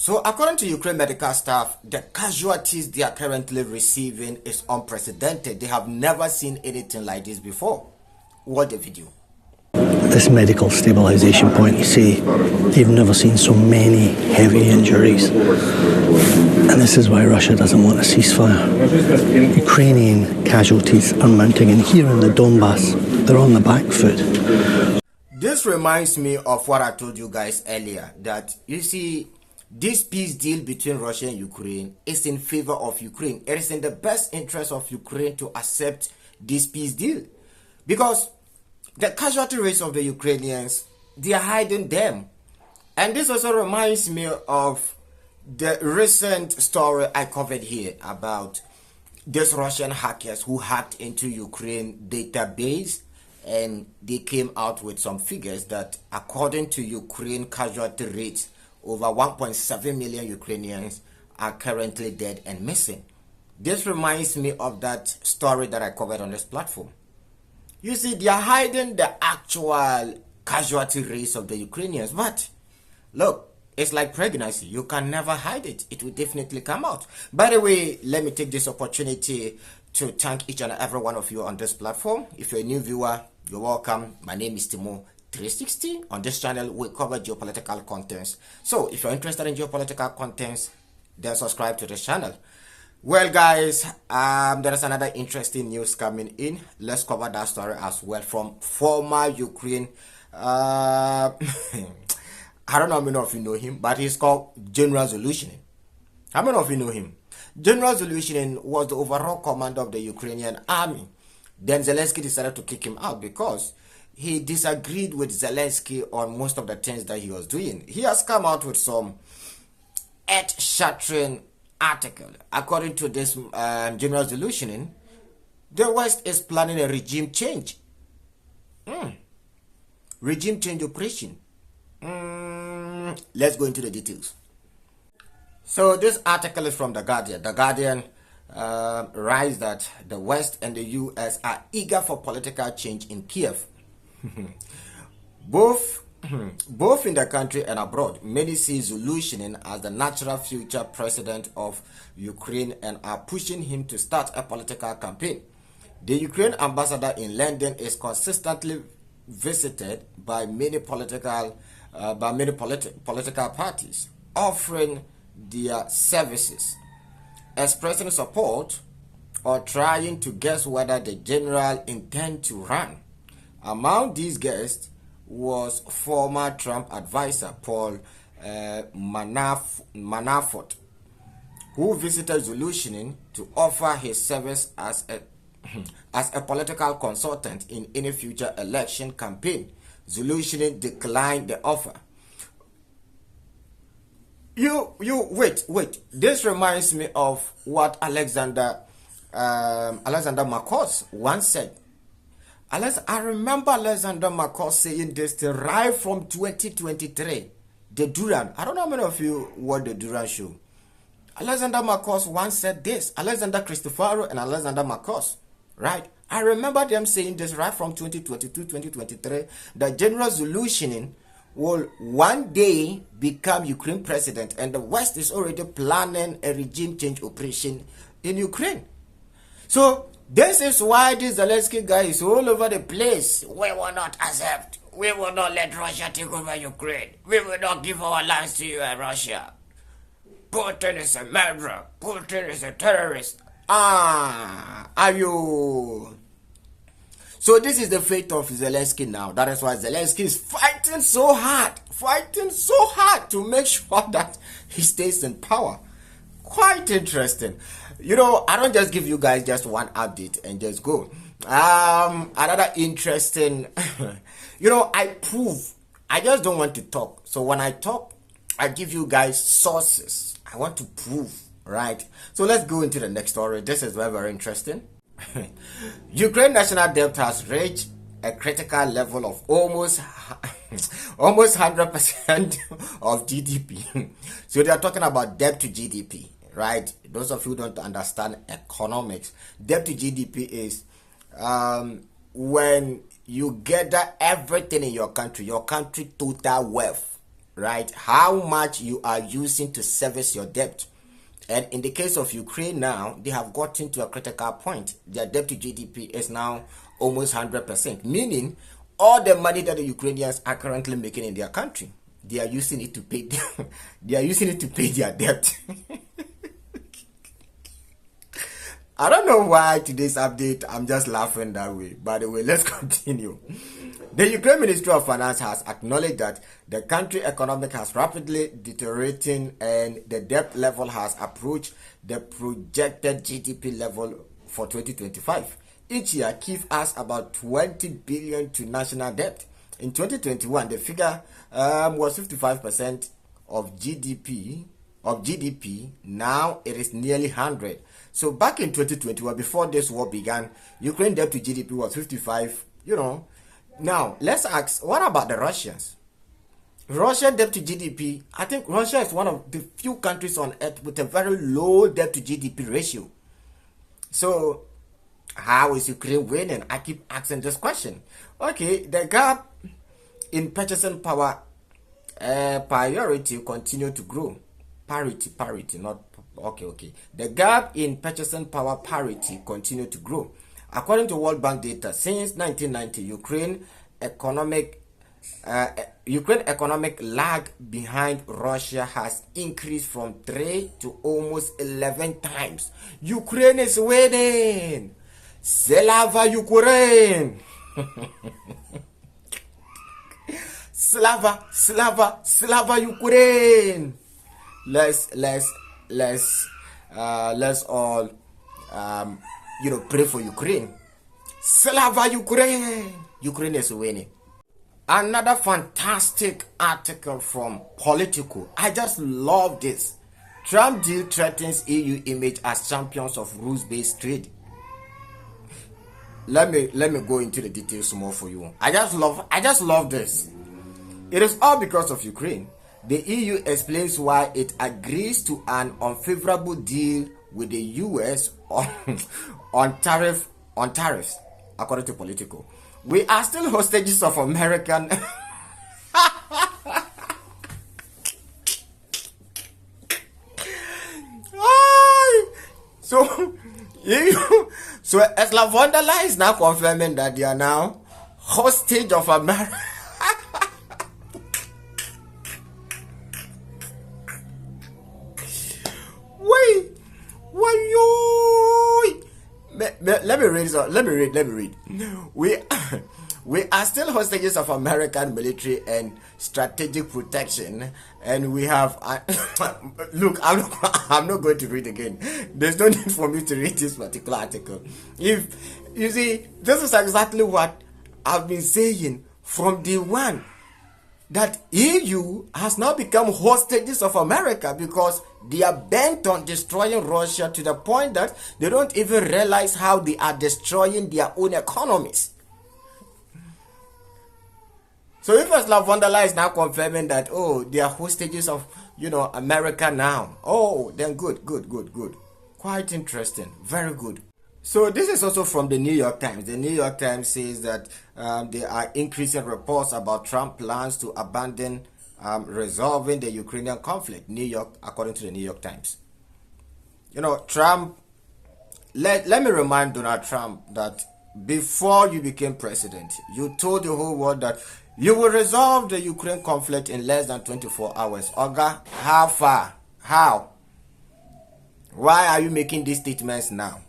So according to Ukraine medical staff, the casualties they are currently receiving is unprecedented. They have never seen anything like this before. Watch the video. This medical stabilisation point, you see, they've never seen so many heavy injuries. And this is why Russia doesn't want a ceasefire. Ukrainian casualties are mounting, and here in the Donbass, they're on the back foot. This reminds me of what I told you guys earlier, that you see, this peace deal between Russia and Ukraine is in favor of Ukraine. It is in the best interest of Ukraine to accept this peace deal, because the casualty rates of the Ukrainians, they are hiding them. And this also reminds me of the recent story I covered here about these Russian hackers who hacked into Ukraine database, and they came out with some figures that according to Ukraine casualty rates, over 1.7 million Ukrainians are currently dead and missing. This reminds me of that story that I covered on this platform. You see, they are hiding the actual casualty rates of the Ukrainians. But look, it's like pregnancy. You can never hide it. It will definitely come out. By the way, let me take this opportunity to thank each and every one of you on this platform. If you're a new viewer, you're welcome. My name is Timo 360. On this channel, we cover geopolitical contents. So if you're interested in geopolitical contents, then subscribe to this channel. Well, guys, there is another interesting news coming in. Let's cover that story as well from former Ukraine. I don't know how many of you know him, but he's called General Zolushinin. How many of you know him? General Zolushinin was the overall commander of the Ukrainian army. Then Zelensky decided to kick him out because he disagreed with Zelensky on most of the things that he was doing. He has come out with some earth-shattering article. According to this General Zolushinin, the West is planning a regime change. Regime change operation. Let's go into the details. So this article is from The Guardian. The Guardian writes that the West and the US are eager for political change in Kiev. Both in the country and abroad, many see Zolushinin as the natural future president of Ukraine and are pushing him to start a political campaign. The Ukraine ambassador in London is consistently visited by many political parties, offering their services, expressing support or trying to guess whether the general intends to run. Among these guests was former Trump advisor Paul Manafort, who visited Zolushinin to offer his service as a political consultant in any future election campaign. Zolushinin declined the offer. Wait. This reminds me of what Alexander Marcos once said. I remember Alexander Marcos saying this right from 2023. The Duran. I don't know how many of you watched the Duran show. Alexander Marcos once said this. Alexander Cristofaro and Alexander Marcos. Right? I remember them saying this right from 2022, 2023. That General Zolushinin will one day become Ukraine president. And the West is already planning a regime change operation in Ukraine. So this is why this Zelensky guy is all over the place. We will not accept. We will not let Russia take over Ukraine. We will not give our lands to you and Russia. Putin is a murderer. Putin is a terrorist. Are you? So this is the fate of Zelensky now. That is why Zelensky is fighting so hard to make sure that he stays in power. Quite interesting. You know, I don't just give you guys just one update and just go. Another interesting, I just don't want to talk. So when I talk, I give you guys sources. I want to prove, right? So let's go into the next story. This is very, very interesting. Ukraine national debt has reached a critical level of almost 100% of GDP. So they are talking about debt to GDP. Right? Those of you who don't understand economics, debt to GDP is when you gather everything in your country total wealth, right? How much you are using to service your debt. And in the case of Ukraine now, they have gotten to a critical point. Their debt to GDP is now almost 100%, meaning all the money that the Ukrainians are currently making in their country, they are using it to pay they are using it to pay their debt. I don't know why today's update, I'm just laughing that way. By the way, let's continue. The Ukraine Ministry of Finance has acknowledged that the country economic has rapidly deteriorating and the debt level has approached the projected GDP level for 2025. Each year gives us about 20 billion to national debt. In 2021, the figure was 55% of GDP. Now it is nearly 100. So back in 2021, before this war began, Ukraine debt to GDP was 55. Now let's ask, what about the Russians? Russian debt to GDP, I think Russia is one of the few countries on earth with a very low debt to GDP ratio. So how is Ukraine winning? I keep asking this question. Okay, the gap in purchasing power priority continue to grow. Parity, not okay. The gap in purchasing power parity continue to grow. According to World Bank data, since 1990, Ukraine economic lag behind Russia has increased from 3 to almost 11 times. Ukraine is winning. Slava Ukraine. Slava Ukraine. Let's all pray for Ukraine. Slava Ukraine. Ukraine is winning. Another fantastic article from Politico. I just love this. Trump deal threatens EU image as champions of rules-based trade. Let me go into the details more for you. I just love this. It is all because of Ukraine. The EU explains why it agrees to an unfavorable deal with the US on tariffs, according to Politico. We are still hostages of American. So Ursula von der Leyen is now confirming that they are now hostage of America. Let me read. We are still hostages of American military and strategic protection, and we have look, I'm not going to read again. There's no need for me to read this particular article. If you see, this is exactly what I've been saying from day one, that EU has now become hostages of America because they are bent on destroying Russia to the point that they don't even realize how they are destroying their own economies. So if Ursula von der Leyen is now confirming that, they are hostages of, America now, then good. Quite interesting. Very good. So this is also from the New York Times. The New York Times says that there are increasing reports about Trump plans to abandon resolving the Ukrainian conflict. New York, according to the New York Times. Trump, let me remind Donald Trump that before you became president, you told the whole world that you will resolve the Ukraine conflict in less than 24 hours. Oga, how far? How? Why are you making these statements now?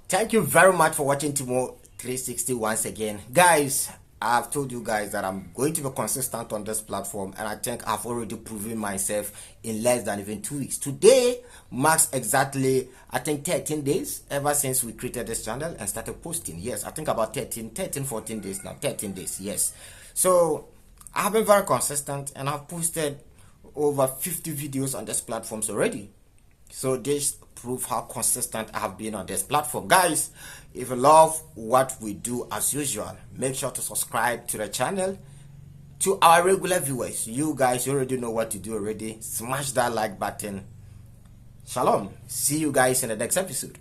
Thank you very much for watching Timo 360 once again. Guys, I've told you guys that I'm going to be consistent on this platform, and I think I've already proven myself in less than even 2 weeks. Today marks exactly, I think, 13 days ever since we created this channel and started posting. Yes, I think about 14 days now. 13 days, yes. So I've been very consistent, and I've posted over 50 videos on this platform already. So this proves how consistent I have been on this platform. Guys, if you love what we do as usual, make sure to subscribe to the channel. To our regular viewers, you guys already know what to do already. Smash that like button. Shalom. See you guys in the next episode.